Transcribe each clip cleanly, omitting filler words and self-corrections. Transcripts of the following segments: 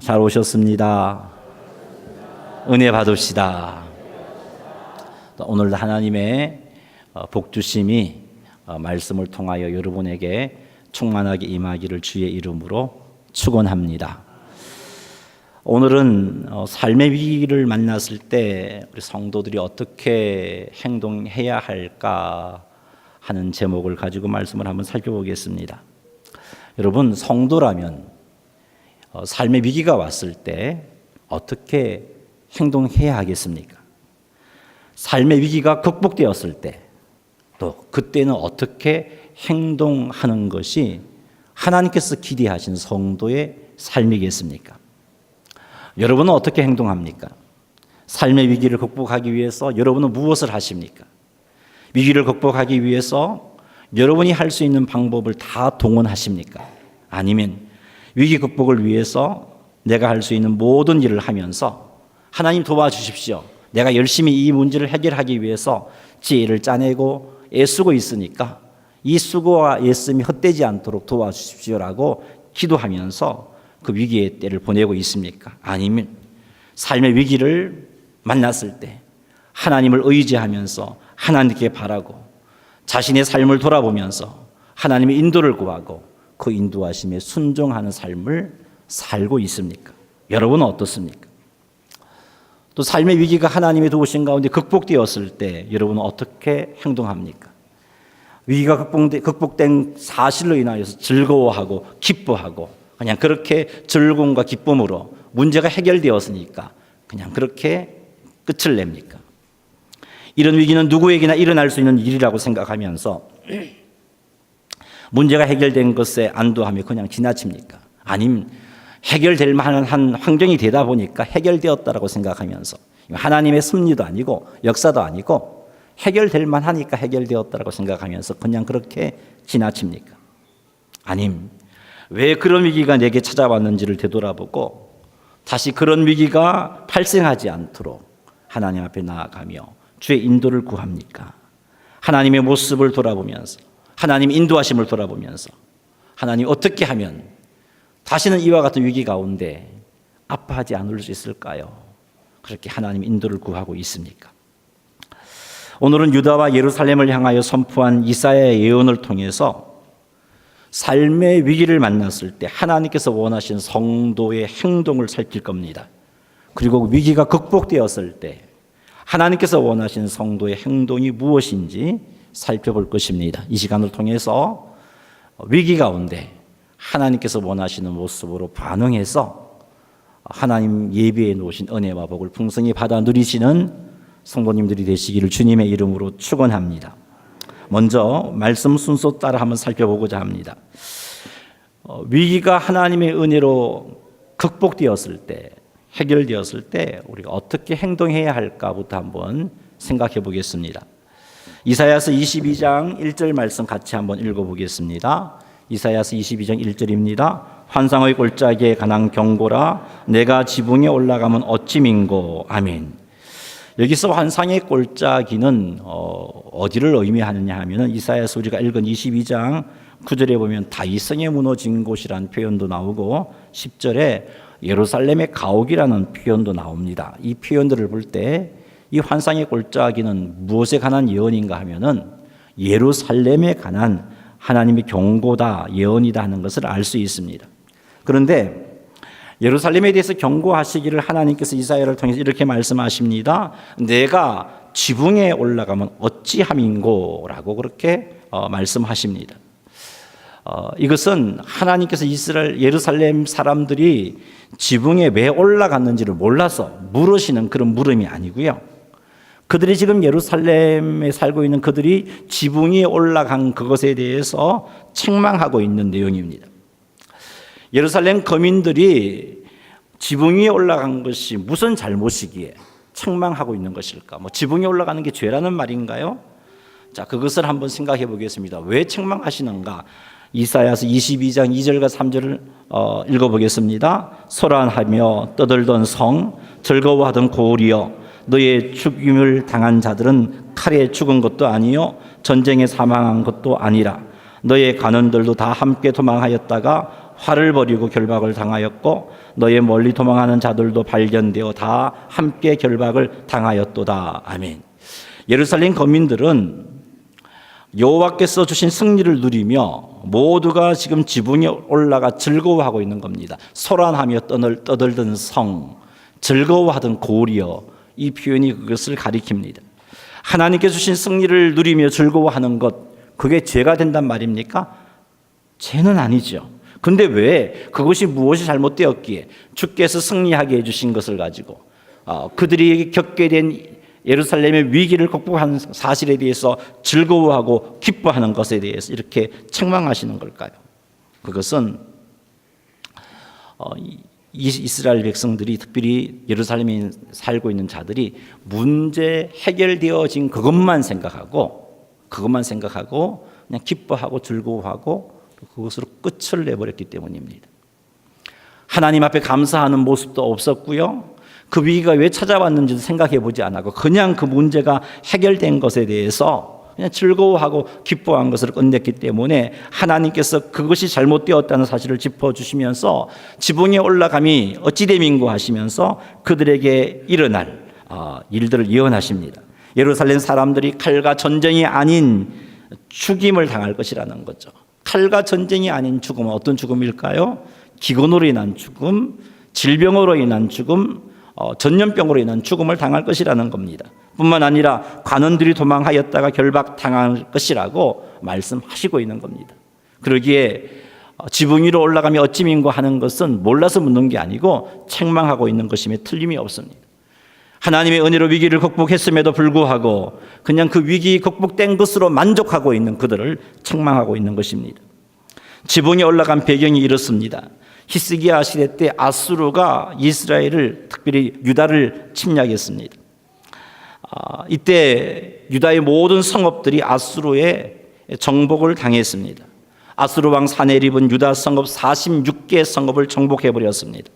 잘 오셨습니다. 은혜 받읍시다. 오늘 하나님의 복주심이 말씀을 통하여 여러분에게 충만하게 임하기를 주의 이름으로 축원합니다. 오늘은 삶의 위기를 만났을 때 우리 성도들이 어떻게 행동해야 할까 하는 제목을 가지고 말씀을 한번 살펴보겠습니다. 여러분, 성도라면 삶의 위기가 왔을 때 어떻게 행동해야 하겠습니까? 삶의 위기가 극복되었을 때 또 그때는 어떻게 행동하는 것이 하나님께서 기대하신 성도의 삶이겠습니까? 여러분은 어떻게 행동합니까? 삶의 위기를 극복하기 위해서 여러분은 무엇을 하십니까? 위기를 극복하기 위해서 여러분이 할 수 있는 방법을 다 동원하십니까? 아니면 위기 극복을 위해서 내가 할 수 있는 모든 일을 하면서 하나님 도와주십시오, 내가 열심히 이 문제를 해결하기 위해서 지혜를 짜내고 애쓰고 있으니까 이 수고와 애씀이 헛되지 않도록 도와주십시오라고 기도하면서 그 위기의 때를 보내고 있습니까? 아니면 삶의 위기를 만났을 때 하나님을 의지하면서 하나님께 바라고 자신의 삶을 돌아보면서 하나님의 인도를 구하고 그 인도하심에 순종하는 삶을 살고 있습니까? 여러분은 어떻습니까? 또 삶의 위기가 하나님의 도우신 가운데 극복되었을 때 여러분은 어떻게 행동합니까? 위기가 극복된 사실로 인하여서 즐거워하고 기뻐하고 그냥 그렇게 즐거움과 기쁨으로 문제가 해결되었으니까 그냥 그렇게 끝을 냅니까? 이런 위기는 누구에게나 일어날 수 있는 일이라고 생각하면서 문제가 해결된 것에 안도하며 그냥 지나칩니까? 아니면 해결될 만한 환경이 되다 보니까 해결되었다라고 생각하면서 하나님의 섭리도 아니고 역사도 아니고 해결될 만하니까 해결되었다라고 생각하면서 그냥 그렇게 지나칩니까? 아님 왜 그런 위기가 내게 찾아왔는지를 되돌아보고 다시 그런 위기가 발생하지 않도록 하나님 앞에 나아가며 주의 인도를 구합니까? 하나님의 모습을 돌아보면서 하나님 인도하심을 돌아보면서 하나님 어떻게 하면 다시는 이와 같은 위기 가운데 아파하지 않을 수 있을까요? 그렇게 하나님 인도를 구하고 있습니까? 오늘은 유다와 예루살렘을 향하여 선포한 이사야의 예언을 통해서 삶의 위기를 만났을 때 하나님께서 원하신 성도의 행동을 살필 겁니다. 그리고 위기가 극복되었을 때 하나님께서 원하신 성도의 행동이 무엇인지 살펴볼 것입니다. 이 시간을 통해서 위기 가운데 하나님께서 원하시는 모습으로 반응해서 하나님 예비해 놓으신 은혜와 복을 풍성히 받아 누리시는 성도님들이 되시기를 주님의 이름으로 축원합니다. 먼저 말씀 순서 따라 한번 살펴보고자 합니다. 위기가 하나님의 은혜로 극복되었을 때, 해결되었을 때 우리가 어떻게 행동해야 할까부터 한번 생각해 보겠습니다. 이사야서 22장 1절 말씀 같이 한번 읽어보겠습니다. 이사야서 22장 1절입니다. 환상의 골짜기에 관한 경고라, 내가 지붕에 올라가면 어찌 민고. 아멘. 여기서 환상의 골짜기는 어디를 의미하느냐 하면 이사야서 우리가 읽은 22장 9절에 보면 다윗성에 무너진 곳이라는 표현도 나오고 10절에 예루살렘의 가옥이라는 표현도 나옵니다. 이 표현들을 볼 때 이 환상의 골짜기는 무엇에 관한 예언인가 하면은 예루살렘에 관한 하나님의 경고다, 예언이다 하는 것을 알 수 있습니다. 그런데 예루살렘에 대해서 경고하시기를 하나님께서 이사야를 통해서 이렇게 말씀하십니다. 내가 지붕에 올라가면 어찌함인고 라고 그렇게 말씀하십니다. 이것은 하나님께서 예루살렘 사람들이 지붕에 왜 올라갔는지를 몰라서 물으시는 그런 물음이 아니고요. 그들이 지금 예루살렘에 살고 있는 그들이 지붕이 올라간 그것에 대해서 책망하고 있는 내용입니다. 예루살렘 거민들이 지붕 위에 올라간 것이 무슨 잘못이기에 책망하고 있는 것일까? 지붕에 올라가는 게 죄라는 말인가요? 자, 그것을 한번 생각해 보겠습니다. 왜 책망하시는가? 이사야서 22장 2절과 3절을 읽어보겠습니다. 소란하며 떠들던 성, 즐거워하던 고을이여, 너의 죽임을 당한 자들은 칼에 죽은 것도 아니요 전쟁에 사망한 것도 아니라 너의 간원들도 다 함께 도망하였다가 활을 벌이고 결박을 당하였고 너의 멀리 도망하는 자들도 발견되어 다 함께 결박을 당하였도다. 아멘. 예루살렘 거민들은 여호와께서 주신 승리를 누리며 모두가 지금 지붕에 올라가 즐거워하고 있는 겁니다. 소란하며 떠들던 성, 즐거워하던 고리여, 이 표현이 그것을 가리킵니다. 하나님께 주신 승리를 누리며 즐거워하는 것, 그게 죄가 된단 말입니까? 죄는 아니죠. 근데 왜 그것이 무엇이 잘못되었기에 주께서 승리하게 해주신 것을 가지고 그들이 겪게 된 예루살렘의 위기를 극복한 사실에 대해서 즐거워하고 기뻐하는 것에 대해서 이렇게 책망하시는 걸까요? 그것은 이스라엘 백성들이, 특별히 예루살렘에 살고 있는 자들이 문제 해결되어진 그것만 생각하고 그냥 기뻐하고 즐거워하고 그것으로 끝을 내버렸기 때문입니다. 하나님 앞에 감사하는 모습도 없었고요. 그 위기가 왜 찾아왔는지도 생각해 보지 않았고 그냥 그 문제가 해결된 것에 대해서 그냥 즐거워하고 기뻐한 것을 끝냈기 때문에 하나님께서 그것이 잘못되었다는 사실을 짚어주시면서 지붕에 올라감이 어찌 됨인고 하시면서 그들에게 일어날 일들을 예언하십니다. 예루살렘 사람들이 칼과 전쟁이 아닌 죽임을 당할 것이라는 거죠. 칼과 전쟁이 아닌 죽음은 어떤 죽음일까요? 기근으로 인한 죽음, 질병으로 인한 죽음, 전염병으로 인한 죽음을 당할 것이라는 겁니다. 뿐만 아니라 관원들이 도망하였다가 결박당할 것이라고 말씀하시고 있는 겁니다. 그러기에 지붕 위로 올라가며 어찌민고 하는 것은 몰라서 묻는 게 아니고 책망하고 있는 것임에 틀림이 없습니다. 하나님의 은혜로 위기를 극복했음에도 불구하고 그냥 그 위기 극복된 것으로 만족하고 있는 그들을 책망하고 있는 것입니다. 지붕에 올라간 배경이 이렇습니다. 히스기야 시대 때 아수르가 이스라엘을, 특별히 유다를 침략했습니다. 이때 유다의 모든 성읍들이 아수르의 정복을 당했습니다. 아수르 왕 사네립은 유다 성읍 46개 성읍을 정복해버렸습니다.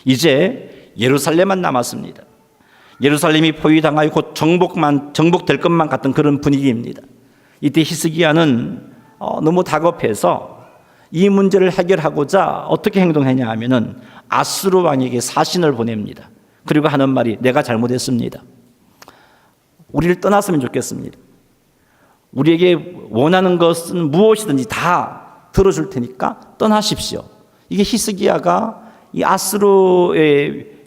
이제 예루살렘만 남았습니다. 예루살렘이 포위당하여 곧 정복될 것만 같은 그런 분위기입니다. 이때 히스기야는 너무 다급해서 이 문제를 해결하고자 어떻게 행동했냐 하면은 아수르 왕에게 사신을 보냅니다. 그리고 하는 말이 내가 잘못했습니다. 우리를 떠났으면 좋겠습니다. 우리에게 원하는 것은 무엇이든지 다 들어줄 테니까 떠나십시오. 이게 히스기야가 이 아수르에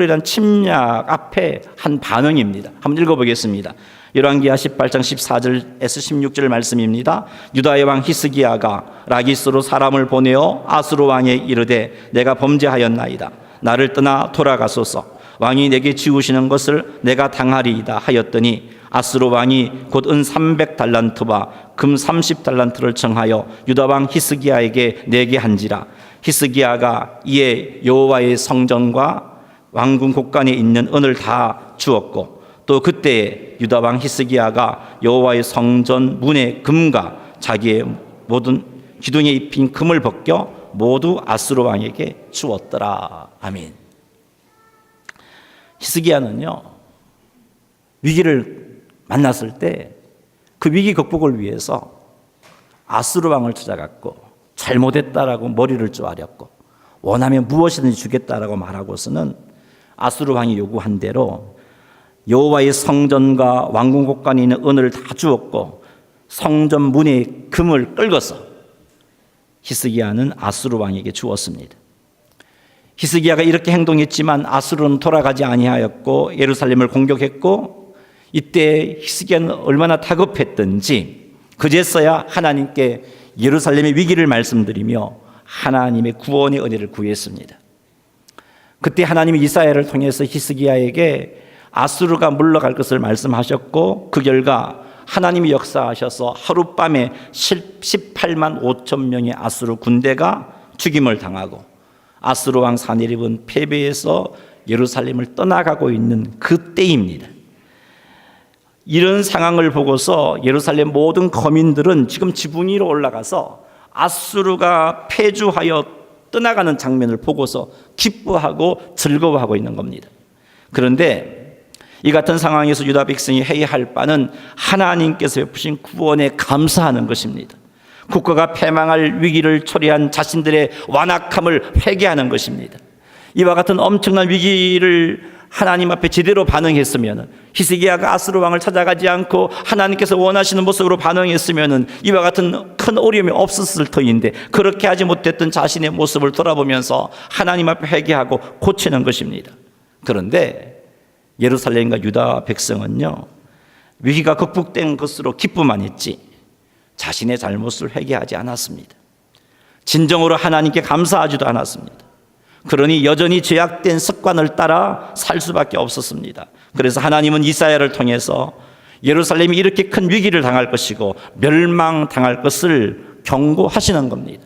대한 침략 앞에 한 반응입니다. 한번 읽어보겠습니다. 열왕기하 18장 14절에서 16절 말씀입니다. 유다의 왕 히스기야가 라기스로 사람을 보내어 아수르 왕에 이르되 내가 범죄하였나이다. 나를 떠나 돌아가소서. 왕이 내게 지우시는 것을 내가 당하리이다 하였더니 아수르 왕이 곧 은 300달란트와 금 30달란트를 청하여 유다 왕 히스기야에게 내게 한지라. 히스기야가 이에 여호와의 성전과 왕궁 곳간에 있는 은을 다 주었고 또 그때 유다 왕 히스기야가 여호와의 성전 문의 금과 자기의 모든 기둥에 입힌 금을 벗겨 모두 아수르 왕에게 주었더라. 아멘. 히스기야는요, 위기를 만났을 때 그 위기 극복을 위해서 아수르 왕을 찾아갔고 잘못했다라고 머리를 쪼아렸고 원하면 무엇이든지 주겠다라고 말하고서는 아수르 왕이 요구한 대로 여호와의 성전과 왕궁 곳간에 있는 은을 다 주었고 성전 문의 금을 끌고서 히스기야는 아수르 왕에게 주었습니다. 히스기야가 이렇게 행동했지만 아수르는 돌아가지 아니하였고 예루살렘을 공격했고 이때 히스기야는 얼마나 다급했던지 그제서야 하나님께 예루살렘의 위기를 말씀드리며 하나님의 구원의 은혜를 구했습니다. 그때 하나님이 이사야를 통해서 히스기야에게 아수르가 물러갈 것을 말씀하셨고 그 결과 하나님이 역사하셔서 하룻밤에 18만 5천 명의 아수르 군대가 죽임을 당하고 아수르 왕 사네립은 패배해서 예루살렘을 떠나가고 있는 그때입니다. 이런 상황을 보고서 예루살렘 모든 거민들은 지금 지붕 위로 올라가서 아수르가 패주하여 떠나가는 장면을 보고서 기뻐하고 즐거워하고 있는 겁니다. 그런데 이 같은 상황에서 유다 백성이 해야 할 바는 하나님께서 베푸신 구원에 감사하는 것입니다. 국가가 패망할 위기를 초래한 자신들의 완악함을 회개하는 것입니다. 이와 같은 엄청난 위기를 하나님 앞에 제대로 반응했으면, 히스기야가 아스루 왕을 찾아가지 않고 하나님께서 원하시는 모습으로 반응했으면 이와 같은 큰 어려움이 없었을 터인데, 그렇게 하지 못했던 자신의 모습을 돌아보면서 하나님 앞에 회개하고 고치는 것입니다. 그런데 예루살렘과 유다 백성은요, 위기가 극복된 것으로 기쁨만 했지 자신의 잘못을 회개하지 않았습니다. 진정으로 하나님께 감사하지도 않았습니다. 그러니 여전히 죄악된 습관을 따라 살 수밖에 없었습니다. 그래서 하나님은 이사야를 통해서 예루살렘이 이렇게 큰 위기를 당할 것이고 멸망당할 것을 경고하시는 겁니다.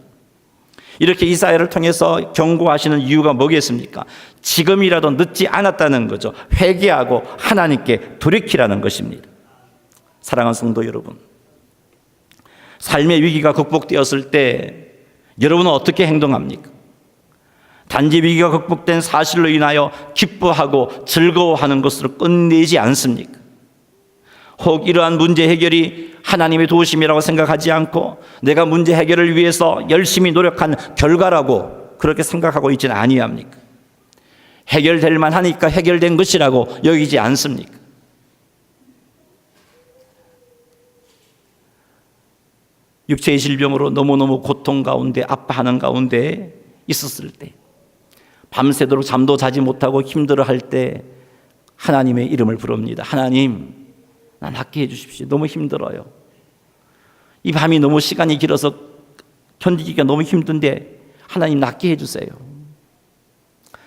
이렇게 이사야를 통해서 경고하시는 이유가 뭐겠습니까? 지금이라도 늦지 않았다는 거죠. 회개하고 하나님께 돌이키라는 것입니다. 사랑하는 성도 여러분, 삶의 위기가 극복되었을 때 여러분은 어떻게 행동합니까? 단지 위기가 극복된 사실로 인하여 기뻐하고 즐거워하는 것으로 끝내지 않습니까? 혹 이러한 문제 해결이 하나님의 도우심이라고 생각하지 않고 내가 문제 해결을 위해서 열심히 노력한 결과라고 그렇게 생각하고 있지는 아니합니까? 해결될 만하니까 해결된 것이라고 여기지 않습니까? 육체의 질병으로 너무너무 고통 가운데 아파하는 가운데 있었을 때, 밤새도록 잠도 자지 못하고 힘들어할 때 하나님의 이름을 부릅니다. 하나님, 나 낫게 해주십시오. 너무 힘들어요. 이 밤이 너무 시간이 길어서 견디기가 너무 힘든데 하나님 낫게 해주세요.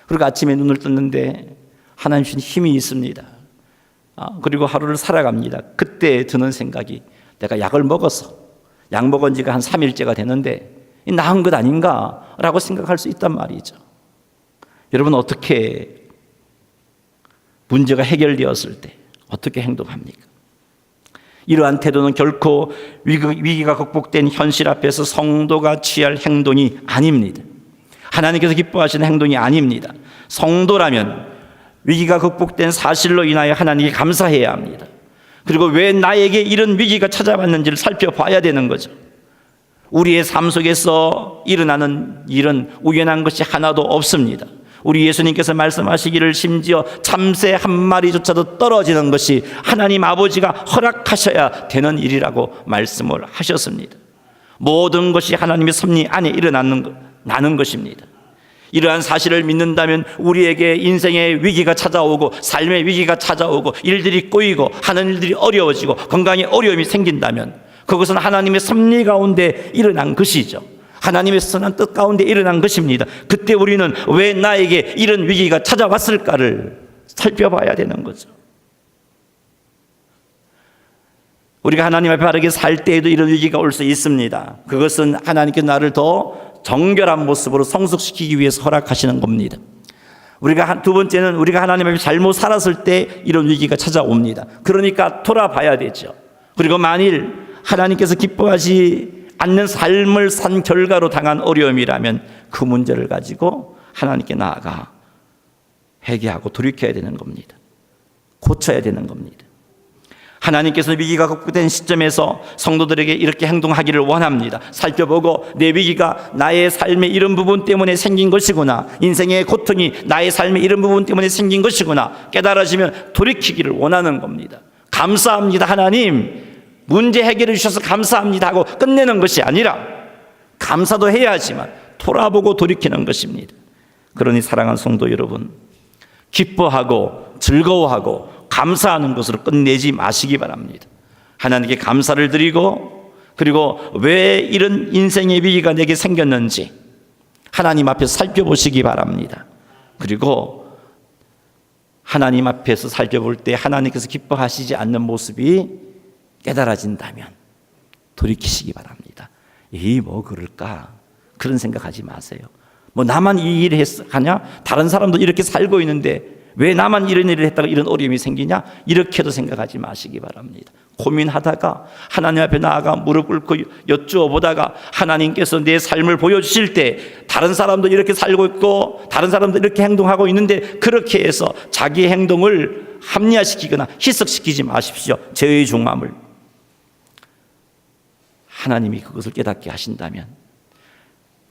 그리고 아침에 눈을 떴는데 하나님 주신 힘이 있습니다. 그리고 하루를 살아갑니다. 그때 드는 생각이, 내가 약을 먹어서, 약 먹은 지가 한 3일째가 되는데 나은 것 아닌가 라고 생각할 수 있단 말이죠. 여러분, 어떻게 문제가 해결되었을 때 어떻게 행동합니까? 이러한 태도는 결코 위기가 극복된 현실 앞에서 성도가 취할 행동이 아닙니다. 하나님께서 기뻐하시는 행동이 아닙니다. 성도라면 위기가 극복된 사실로 인하여 하나님께 감사해야 합니다. 그리고 왜 나에게 이런 위기가 찾아왔는지를 살펴봐야 되는 거죠. 우리의 삶 속에서 일어나는 일은 우연한 것이 하나도 없습니다. 우리 예수님께서 말씀하시기를 심지어 참새 한 마리조차도 떨어지는 것이 하나님 아버지가 허락하셔야 되는 일이라고 말씀을 하셨습니다. 모든 것이 하나님의 섭리 안에 나는 것입니다. 이러한 사실을 믿는다면 우리에게 인생의 위기가 찾아오고 삶의 위기가 찾아오고 일들이 꼬이고 하는 일들이 어려워지고 건강에 어려움이 생긴다면 그것은 하나님의 섭리 가운데 일어난 것이죠. 하나님의 선한 뜻 가운데 일어난 것입니다. 그때 우리는 왜 나에게 이런 위기가 찾아왔을까를 살펴봐야 되는 거죠. 우리가 하나님 앞에 바르게 살 때에도 이런 위기가 올 수 있습니다. 그것은 하나님께 나를 더 정결한 모습으로 성숙시키기 위해서 허락하시는 겁니다. 두 번째는 우리가 하나님 앞에 잘못 살았을 때 이런 위기가 찾아옵니다. 그러니까 돌아봐야 되죠. 그리고 만일 하나님께서 기뻐하지 않는 삶을 산 결과로 당한 어려움이라면 그 문제를 가지고 하나님께 나아가 회개하고 돌이켜야 되는 겁니다. 고쳐야 되는 겁니다. 하나님께서는 위기가 극복된 시점에서 성도들에게 이렇게 행동하기를 원합니다. 살펴보고 내 위기가 나의 삶의 이런 부분 때문에 생긴 것이구나, 인생의 고통이 나의 삶의 이런 부분 때문에 생긴 것이구나 깨달아지면 돌이키기를 원하는 겁니다. 감사합니다 하나님, 문제 해결해 주셔서 감사합니다 하고 끝내는 것이 아니라 감사도 해야 하지만 돌아보고 돌이키는 것입니다. 그러니 사랑하는 성도 여러분, 기뻐하고 즐거워하고 감사하는 것으로 끝내지 마시기 바랍니다. 하나님께 감사를 드리고, 그리고 왜 이런 인생의 위기가 내게 생겼는지 하나님 앞에서 살펴보시기 바랍니다. 그리고 하나님 앞에서 살펴볼 때 하나님께서 기뻐하시지 않는 모습이 깨달아진다면 돌이키시기 바랍니다. 뭐 그럴까? 그런 생각하지 마세요. 뭐 나만 이 일을 하냐? 다른 사람도 이렇게 살고 있는데 왜 나만 이런 일을 했다가 이런 어려움이 생기냐? 이렇게도 생각하지 마시기 바랍니다. 고민하다가 하나님 앞에 나아가 무릎 꿇고 여쭈어 보다가 하나님께서 내 삶을 보여주실 때 다른 사람도 이렇게 살고 있고 다른 사람도 이렇게 행동하고 있는데 그렇게 해서 자기 행동을 합리화시키거나 희석시키지 마십시오. 죄의 중함을. 하나님이 그것을 깨닫게 하신다면,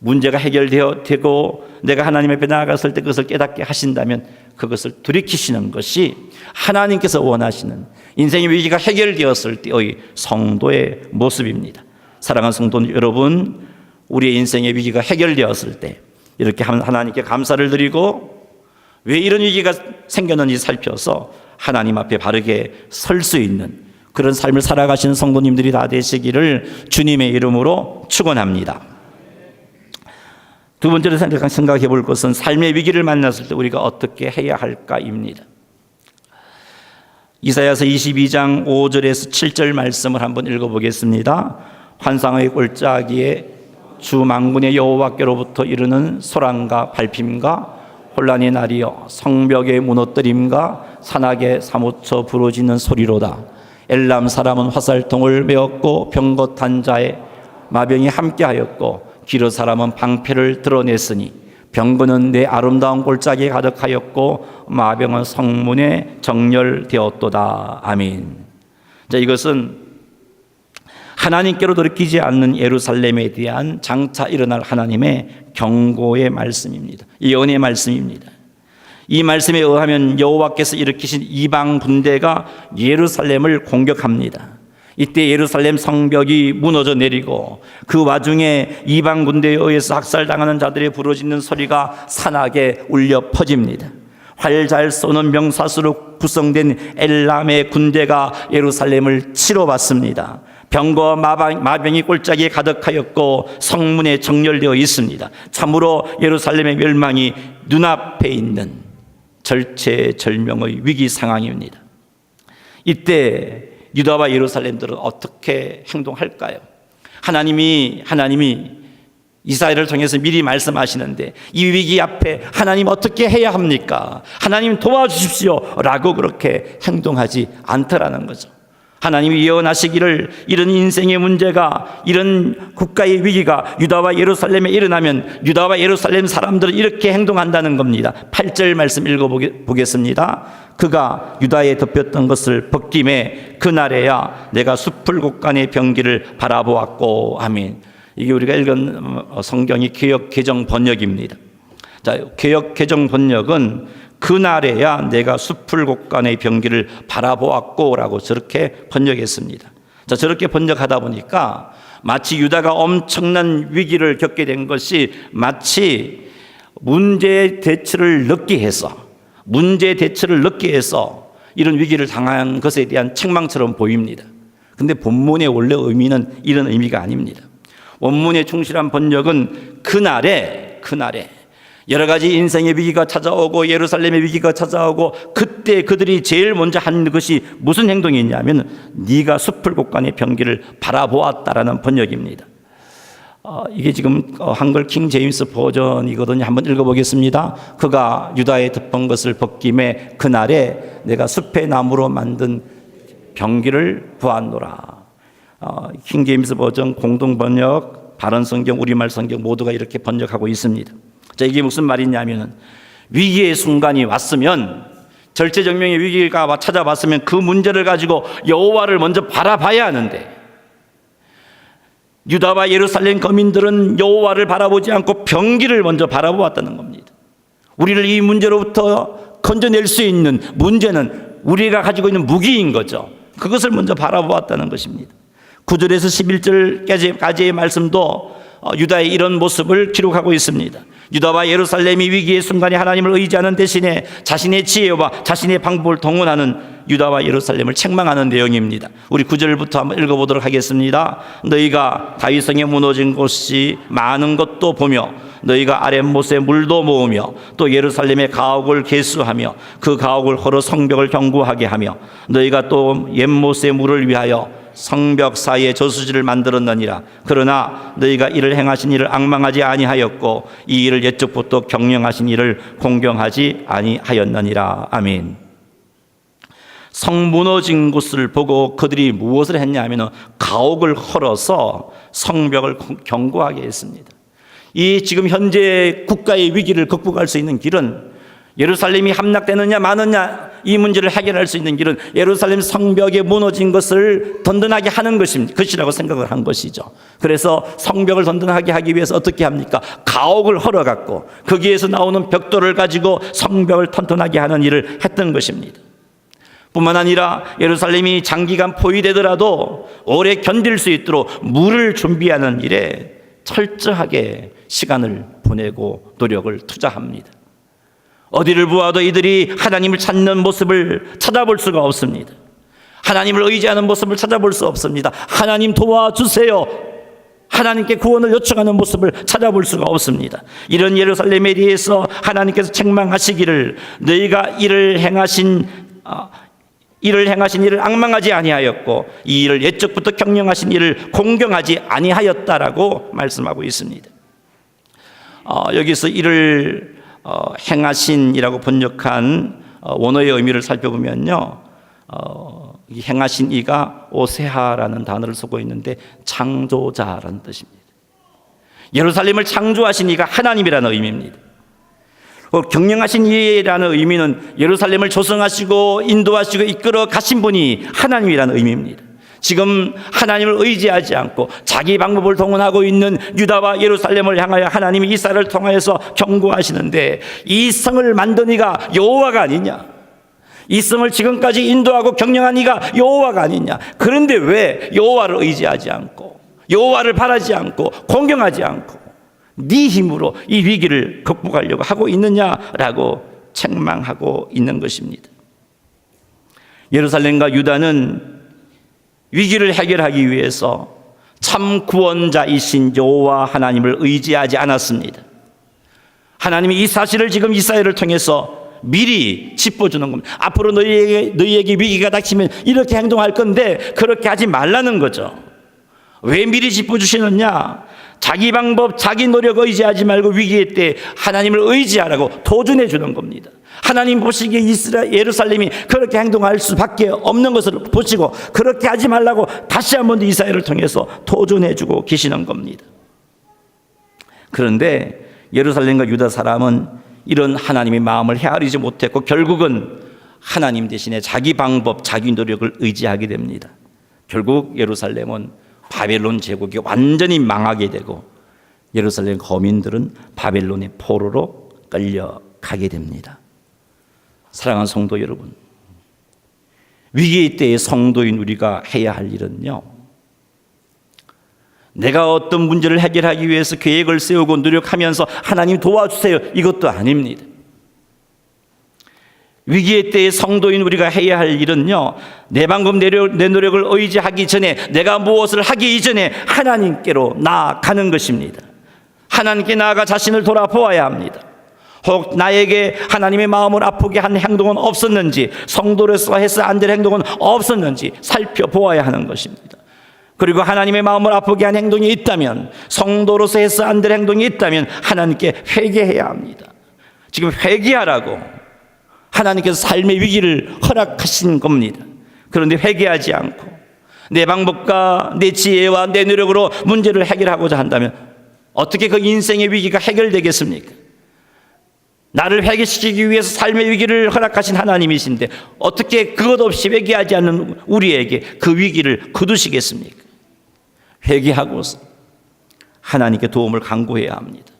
문제가 해결되고 내가 하나님 앞에 나아갔을 때 그것을 깨닫게 하신다면 그것을 돌이키시는 것이 하나님께서 원하시는 인생의 위기가 해결되었을 때의 성도의 모습입니다. 사랑하는 성도 여러분, 우리의 인생의 위기가 해결되었을 때 이렇게 하나님께 감사를 드리고 왜 이런 위기가 생겼는지 살펴서 하나님 앞에 바르게 설 수 있는 그런 삶을 살아가시는 성도님들이 다 되시기를 주님의 이름으로 축원합니다. 두 번째로 생각해 볼 것은 삶의 위기를 만났을 때 우리가 어떻게 해야 할까입니다. 이사야서 22장 5절에서 7절 말씀을 한번 읽어보겠습니다. 환상의 골짜기에 주 만군의 여호와께로부터 이르는 소란과 발핌과 혼란의 날이여 성벽의 무너뜨림과 산악의 사무쳐 부러지는 소리로다. 엘람 사람은 화살통을 메었고 병거탄 자의 마병이 함께하였고 기르 사람은 방패를 드러냈으니 병거는 내 아름다운 골짜기에 가득하였고 마병은 성문에 정렬되었도다. 아멘. 자, 이것은 하나님께로 돌이키지 않는 예루살렘에 대한 장차 일어날 하나님의 경고의 말씀입니다. 예언의 말씀입니다. 이 말씀에 의하면 여호와께서 일으키신 이방 군대가 예루살렘을 공격합니다. 이때 예루살렘 성벽이 무너져 내리고 그 와중에 이방 군대에 의해서 학살당하는 자들의 부르짖는 소리가 산악에 울려 퍼집니다. 활 잘 쏘는 명사수로 구성된 엘람의 군대가 예루살렘을 치러받습니다. 병거와 마병이 골짜기에 가득하였고 성문에 정렬되어 있습니다. 참으로 예루살렘의 멸망이 눈앞에 있는 절체절명의 위기 상황입니다. 이때 유다와 예루살렘들은 어떻게 행동할까요? 하나님이 이사야를 통해서 미리 말씀하시는데 이 위기 앞에 하나님 어떻게 해야 합니까? 하나님 도와주십시오 라고 그렇게 행동하지 않더라는 거죠. 하나님이 예언하시기를 이런 인생의 문제가, 이런 국가의 위기가 유다와 예루살렘에 일어나면 유다와 예루살렘 사람들은 이렇게 행동한다는 겁니다. 8절 말씀 읽어보겠습니다. 그가 유다에 덮였던 것을 벗김에 그날에야 내가 숲을 곳간의 병기를 바라보았고. 아멘. 이게 우리가 읽은 성경이 개역 개정 번역입니다. 자, 개역 개정 번역은 그날에야 내가 숲을 곳간의 병기를 바라보았고 라고 저렇게 번역했습니다. 자, 저렇게 번역하다 보니까 마치 유다가 엄청난 위기를 겪게 된 것이 마치 문제 대처를 늦게 해서 이런 위기를 당한 것에 대한 책망처럼 보입니다. 근데 본문의 원래 의미는 이런 의미가 아닙니다. 원문에 충실한 번역은 그날에 여러 가지 인생의 위기가 찾아오고 예루살렘의 위기가 찾아오고 그때 그들이 제일 먼저 한 것이 무슨 행동이냐면 네가 숲을 곳간의 병기를 바라보았다라는 번역입니다. 이게 지금 한글 킹 제임스 버전이거든요. 한번 읽어보겠습니다. 그가 유다에 덮은 것을 벗김에 그날에 내가 숲의 나무로 만든 병기를 보았노라. 킹 제임스 버전, 공동 번역, 바른 성경, 우리말 성경 모두가 이렇게 번역하고 있습니다. 자, 이게 무슨 말이냐면 위기의 순간이 왔으면, 절체절명의 위기가 찾아왔으면 그 문제를 가지고 여호와를 먼저 바라봐야 하는데 유다와 예루살렘 거민들은 여호와를 바라보지 않고 병기를 먼저 바라보았다는 겁니다. 우리를 이 문제로부터 건져낼 수 있는 문제는 우리가 가지고 있는 무기인 거죠. 그것을 먼저 바라보았다는 것입니다. 9절에서 11절까지의 말씀도 유다의 이런 모습을 기록하고 있습니다. 유다와 예루살렘이 위기의 순간에 하나님을 의지하는 대신에 자신의 지혜와 자신의 방법을 동원하는 유다와 예루살렘을 책망하는 내용입니다. 우리 9절부터 한번 읽어보도록 하겠습니다. 너희가 다윗성에 무너진 곳이 많은 것도 보며 너희가 아랫못에 물도 모으며 또 예루살렘의 가옥을 개수하며 그 가옥을 헐어 성벽을 견고하게 하며 너희가 또 옛못의 물을 위하여 성벽 사이에 저수지를 만들었느니라. 그러나 너희가 이를 행하신 이를 앙망하지 아니하였고 이 일을 옛적부터 경영하신 이를 공경하지 아니하였느니라. 아멘. 성 무너진 곳을 보고 그들이 무엇을 했냐면 가옥을 헐어서 성벽을 견고하게 했습니다. 이 지금 현재 국가의 위기를 극복할 수 있는 길은 예루살렘이 함락되느냐 마느냐 이 문제를 해결할 수 있는 길은 예루살렘 성벽에 무너진 것을 든든하게 하는 것이라고 생각을 한 것이죠. 그래서 성벽을 든든하게 하기 위해서 어떻게 합니까? 가옥을 헐어갖고 거기에서 나오는 벽돌을 가지고 성벽을 튼튼하게 하는 일을 했던 것입니다. 뿐만 아니라 예루살렘이 장기간 포위되더라도 오래 견딜 수 있도록 물을 준비하는 일에 철저하게 시간을 보내고 노력을 투자합니다. 어디를 보아도 이들이 하나님을 찾는 모습을 찾아볼 수가 없습니다. 하나님을 의지하는 모습을 찾아볼 수 없습니다. 하나님 도와주세요. 하나님께 구원을 요청하는 모습을 찾아볼 수가 없습니다. 이런 예루살렘에 대해서 하나님께서 책망하시기를 너희가 이를 행하신 일을 앙망하지 아니하였고 이 일을 옛적부터 경영하신 일을 공경하지 아니하였다라고 말씀하고 있습니다. 여기서 이를 행하신이라고 번역한 원어의 의미를 살펴보면요, 이 행하신 이가 오세하라는 단어를 쓰고 있는데 창조자라는 뜻입니다. 예루살렘을 창조하신 이가 하나님이라는 의미입니다. 경영하신 이라는 의미는 예루살렘을 조성하시고 인도하시고 이끌어 가신 분이 하나님이라는 의미입니다. 지금 하나님을 의지하지 않고 자기 방법을 동원하고 있는 유다와 예루살렘을 향하여 하나님이 이스라엘을 통하여서 경고하시는데 이 성을 만든 이가 여호와가 아니냐, 이 성을 지금까지 인도하고 경영한 이가 여호와가 아니냐. 그런데 왜 여호와를 의지하지 않고 여호와를 바라지 않고 공경하지 않고 네 힘으로 이 위기를 극복하려고 하고 있느냐라고 책망하고 있는 것입니다. 예루살렘과 유다는 위기를 해결하기 위해서 참 구원자이신 여호와 하나님을 의지하지 않았습니다. 하나님이 이 사실을 지금 이스라엘을 통해서 미리 짚어주는 겁니다. 앞으로 너희에게 위기가 닥치면 이렇게 행동할 건데 그렇게 하지 말라는 거죠. 왜 미리 짚어주시느냐? 자기 방법, 자기 노력 의지하지 말고 위기의 때 하나님을 의지하라고 도전해 주는 겁니다. 하나님 보시기에 예루살렘이 그렇게 행동할 수밖에 없는 것을 보시고 그렇게 하지 말라고 다시 한 번 더 이스라엘을 통해서 도전해 주고 계시는 겁니다. 그런데 예루살렘과 유다 사람은 이런 하나님의 마음을 헤아리지 못했고 결국은 하나님 대신에 자기 방법, 자기 노력을 의지하게 됩니다. 결국 예루살렘은 바벨론 제국이 완전히 망하게 되고 예루살렘 거민들은 바벨론의 포로로 끌려가게 됩니다. 사랑하는 성도 여러분, 위기의 때에 성도인 우리가 해야 할 일은요, 내가 어떤 문제를 해결하기 위해서 계획을 세우고 노력하면서 하나님 도와주세요 이것도 아닙니다. 위기의 때에 성도인 우리가 해야 할 일은요, 내 방법 내 노력을 의지하기 전에 내가 무엇을 하기 이전에 하나님께로 나아가는 것입니다. 하나님께 나아가 자신을 돌아보아야 합니다. 혹 나에게 하나님의 마음을 아프게 한 행동은 없었는지, 성도로서 해서 안 될 행동은 없었는지 살펴보아야 하는 것입니다. 그리고 하나님의 마음을 아프게 한 행동이 있다면, 성도로서 해서 안 될 행동이 있다면 하나님께 회개해야 합니다. 지금 회개하라고 하나님께서 삶의 위기를 허락하신 겁니다. 그런데 회개하지 않고 내 방법과 내 지혜와 내 노력으로 문제를 해결하고자 한다면 어떻게 그 인생의 위기가 해결되겠습니까? 나를 회개시키기 위해서 삶의 위기를 허락하신 하나님이신데 어떻게 그것 없이 회개하지 않는 우리에게 그 위기를 거두시겠습니까? 회개하고서 하나님께 도움을 간구해야 합니다.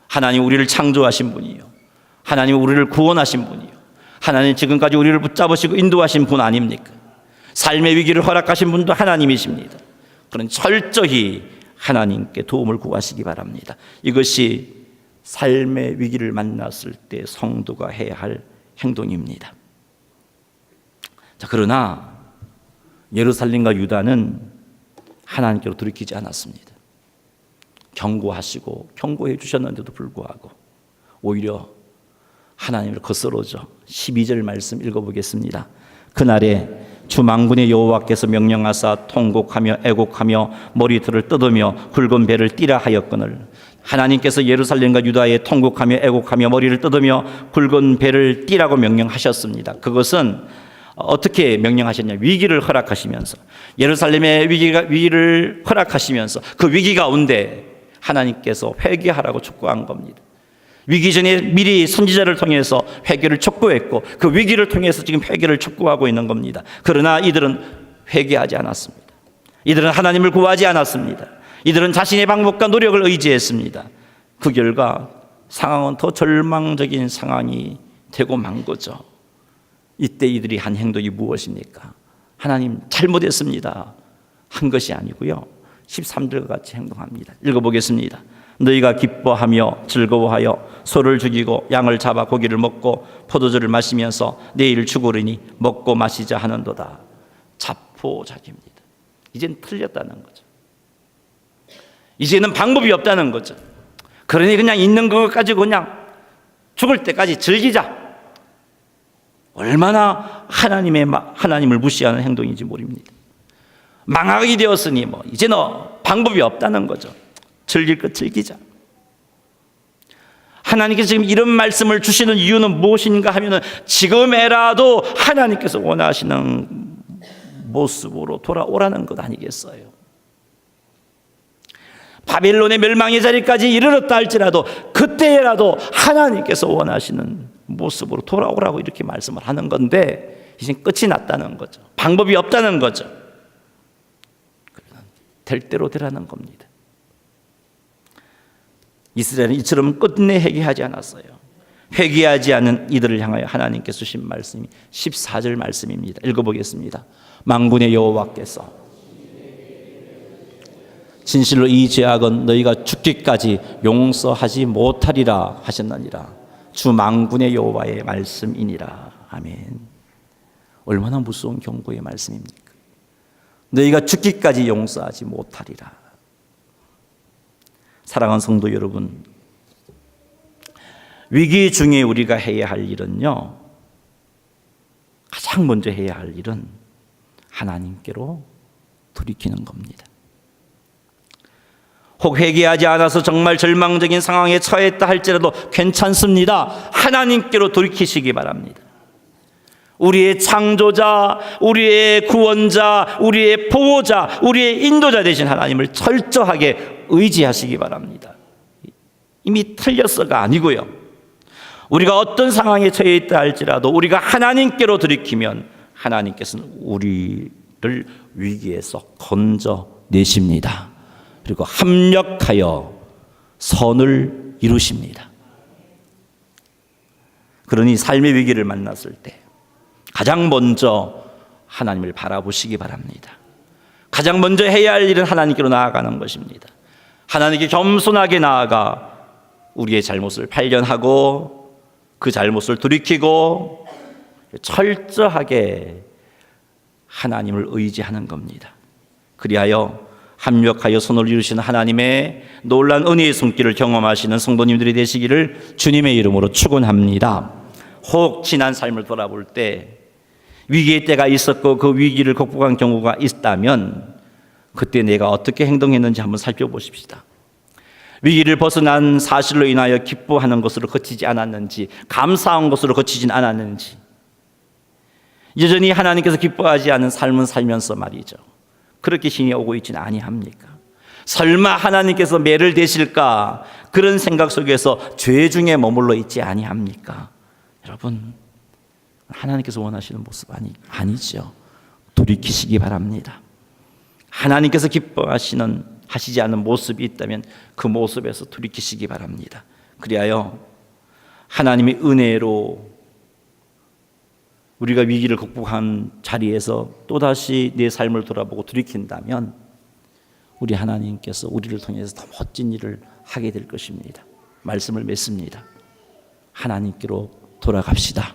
하나님 우리를 창조하신 분이요, 하나님 우리를 구원하신 분이요, 하나님 지금까지 우리를 붙잡으시고 인도하신 분 아닙니까? 삶의 위기를 허락하신 분도 하나님이십니다. 그런 철저히 하나님께 도움을 구하시기 바랍니다. 이것이 삶의 위기를 만났을 때 성도가 해야 할 행동입니다. 자, 그러나 예루살렘과 유다는 하나님께로 돌이키지 않았습니다. 경고하시고 경고해 주셨는데도 불구하고 오히려 하나님을 거스르죠. 12절 말씀 읽어보겠습니다. 그날에 주 만군의 여호와께서 명령하사 통곡하며 애곡하며 머리털을 뜯으며 굵은 배를 띠라 하였거늘. 하나님께서 예루살렘과 유다에 통곡하며 애곡하며 머리를 뜯으며 굵은 배를 띠라고 명령하셨습니다. 그것은 어떻게 명령하셨냐? 위기를 허락하시면서, 예루살렘의 위기를 허락하시면서 그 위기 가운데 하나님께서 회개하라고 촉구한 겁니다. 위기 전에 미리 선지자를 통해서 회개를 촉구했고 그 위기를 통해서 지금 회개를 촉구하고 있는 겁니다. 그러나 이들은 회개하지 않았습니다. 이들은 하나님을 구하지 않았습니다. 이들은 자신의 방법과 노력을 의지했습니다. 그 결과 상황은 더 절망적인 상황이 되고 만 거죠. 이때 이들이 한 행동이 무엇입니까? 하나님 잘못했습니다 한 것이 아니고요, 13절과 같이 행동합니다. 읽어보겠습니다. 너희가 기뻐하며 즐거워하여 소를 죽이고 양을 잡아 고기를 먹고 포도주를 마시면서 내일 죽으리니 먹고 마시자 하는도다. 자포자기입니다. 이젠 틀렸다는 거죠. 이제는 방법이 없다는 거죠. 그러니 그냥 있는 것 가지고 그냥 죽을 때까지 즐기자. 얼마나 하나님을 무시하는 행동인지 모릅니다. 망하게 되었으니 이제는 방법이 없다는 거죠. 즐길 것 즐기자. 하나님께서 지금 이런 말씀을 주시는 이유는 무엇인가 하면은 지금에라도 하나님께서 원하시는 모습으로 돌아오라는 것 아니겠어요? 바벨론의 멸망의 자리까지 이르렀다 할지라도 그때라도 하나님께서 원하시는 모습으로 돌아오라고 이렇게 말씀을 하는 건데 이제 끝이 났다는 거죠. 방법이 없다는 거죠. 될 대로 되라는 겁니다. 이스라엘은 이처럼 끝내 회개하지 않았어요. 회개하지 않은 이들을 향하여 하나님께서 주신 말씀이 14절 말씀입니다. 읽어보겠습니다. 만군의 여호와께서 진실로 이 죄악은 너희가 죽기까지 용서하지 못하리라 하셨느니라. 주 만군의 여호와의 말씀이니라. 아멘. 얼마나 무서운 경고의 말씀입니까? 너희가 죽기까지 용서하지 못하리라. 사랑하는 성도 여러분, 위기 중에 우리가 해야 할 일은요, 가장 먼저 해야 할 일은 하나님께로 돌이키는 겁니다. 혹 회개하지 않아서 정말 절망적인 상황에 처했다 할지라도 괜찮습니다. 하나님께로 돌이키시기 바랍니다. 우리의 창조자, 우리의 구원자, 우리의 보호자, 우리의 인도자 되신 하나님을 철저하게 의지하시기 바랍니다. 이미 틀렸어가 아니고요, 우리가 어떤 상황에 처해 있다 할지라도 우리가 하나님께로 돌이키면 하나님께서는 우리를 위기에서 건져내십니다. 그리고 합력하여 선을 이루십니다. 그러니 삶의 위기를 만났을 때 가장 먼저 하나님을 바라보시기 바랍니다. 가장 먼저 해야 할 일은 하나님께로 나아가는 것입니다. 하나님께 겸손하게 나아가 우리의 잘못을 발견하고 그 잘못을 돌이키고 철저하게 하나님을 의지하는 겁니다. 그리하여 합력하여 선을 이루시는 하나님의 놀라운 은혜의 손길을 경험하시는 성도님들이 되시기를 주님의 이름으로 축원합니다. 혹 지난 삶을 돌아볼 때 위기의 때가 있었고 그 위기를 극복한 경우가 있다면 그때 내가 어떻게 행동했는지 한번 살펴보십시다. 위기를 벗어난 사실로 인하여 기뻐하는 것으로 그치지 않았는지, 감사한 것으로 그치진 않았는지, 여전히 하나님께서 기뻐하지 않은 삶은 살면서 말이죠, 그렇게 신이 오고 있지는 아니합니까? 설마 하나님께서 매를 대실까, 그런 생각 속에서 죄 중에 머물러 있지 아니합니까? 여러분, 하나님께서 원하시는 모습 아니죠. 돌이키시기 바랍니다. 하나님께서 하시지 않는 모습이 있다면 그 모습에서 돌이키시기 바랍니다. 그리하여 하나님의 은혜로 우리가 위기를 극복한 자리에서 또다시 내 삶을 돌아보고 돌이킨다면 우리 하나님께서 우리를 통해서 더 멋진 일을 하게 될 것입니다. 말씀을 맺습니다. 하나님께로 돌아갑시다.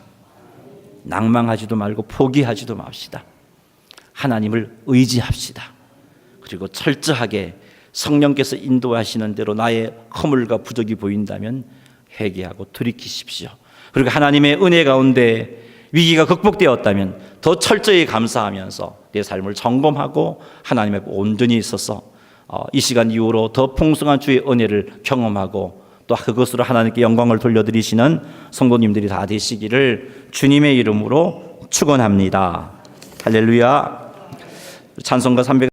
낭망하지도 말고 포기하지도 맙시다. 하나님을 의지합시다. 그리고 철저하게 성령께서 인도하시는 대로 나의 허물과 부족이 보인다면 회개하고 돌이키십시오. 그리고 하나님의 은혜 가운데 위기가 극복되었다면 더 철저히 감사하면서 내 삶을 점검하고 하나님 앞에 온전히 있어서 이 시간 이후로 더 풍성한 주의 은혜를 경험하고 또 그것으로 하나님께 영광을 돌려드리시는 성도님들이 다 되시기를 주님의 이름으로 축원합니다. 할렐루야. 찬송가 300